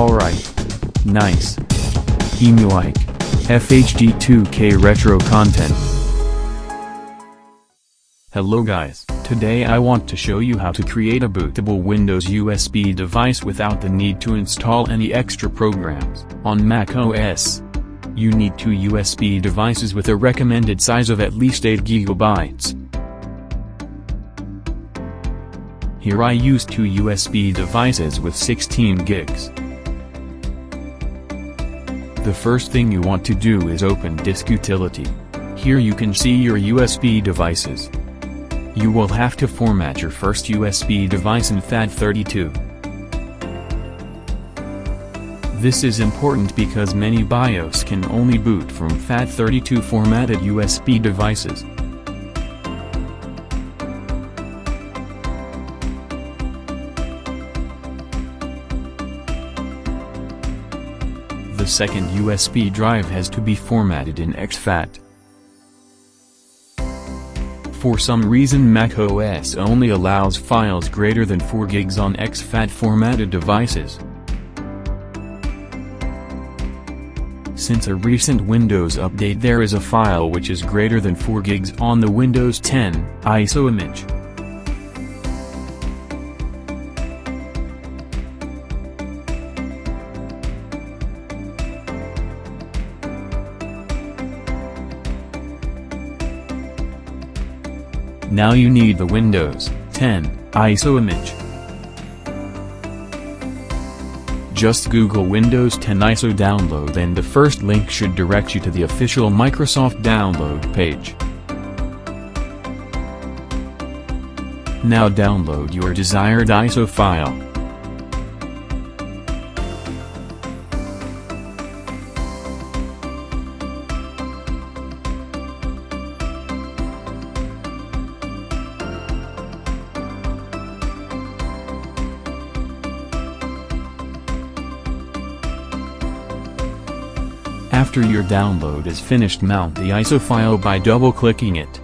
Alright. Nice. Like FHD 2K retro content. Hello guys, today I want to show you how to create a bootable Windows USB device without the need to install any extra programs. On Mac OS, you need two USB devices with a recommended size of at least 8 GB. Here I use two USB devices with 16 gigs. The first thing you want to do is open Disk Utility. Here you can see your USB devices. You will have to format your first USB device in FAT32. This is important because many BIOS can only boot from FAT32 formatted USB devices. The second USB drive has to be formatted in exFAT. For some reason Mac OS only allows files greater than 4 gigs on exFAT formatted devices. Since a recent Windows update there is a file which is greater than 4 gigs on the Windows 10 ISO image. Now you need the Windows 10 ISO image. Just Google Windows 10 ISO download and the first link should direct you to the official Microsoft download page. Now download your desired ISO file. After your download is finished, mount the ISO file by double-clicking it.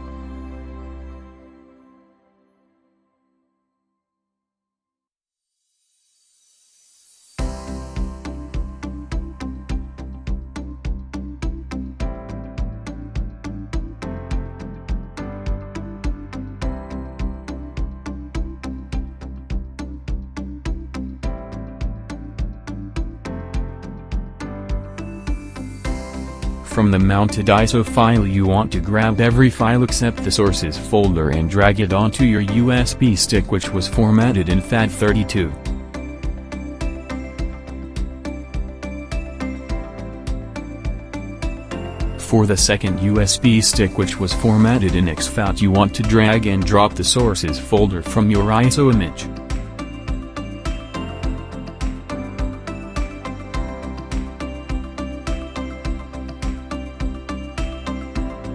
From the mounted ISO file you want to grab every file except the sources folder and drag it onto your USB stick which was formatted in FAT32. For the second USB stick which was formatted in exFAT you want to drag and drop the sources folder from your ISO image.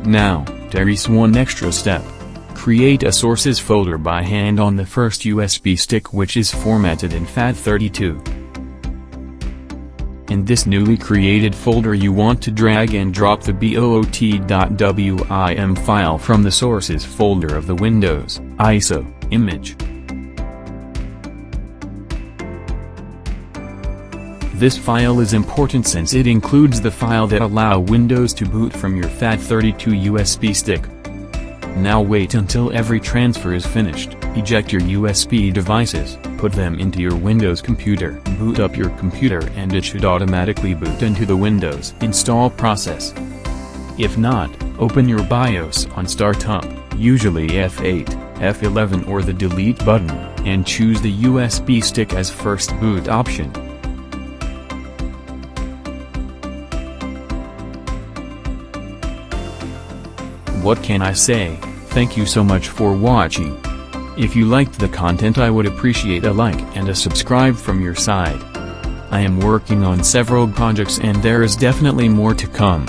Now, there is one extra step. Create a sources folder by hand on the first USB stick which is formatted in FAT32. In this newly created folder you want to drag and drop the boot.wim file from the sources folder of the Windows ISO image. This file is important since it includes the file that allow Windows to boot from your FAT32 USB stick. Now wait until every transfer is finished, eject your USB devices, put them into your Windows computer, boot up your computer and it should automatically boot into the Windows install process. If not, open your BIOS on Startup, usually F8, F11 or the delete button, and choose the USB stick as first boot option. What can I say? Thank you so much for watching. If you liked the content I would appreciate a like and a subscribe from your side. I am working on several projects and there is definitely more to come.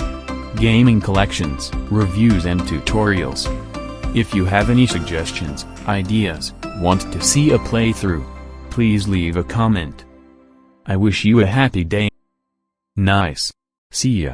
Gaming collections, reviews and tutorials. If you have any suggestions, ideas, want to see a playthrough, please leave a comment. I wish you a happy day. Nice. See ya.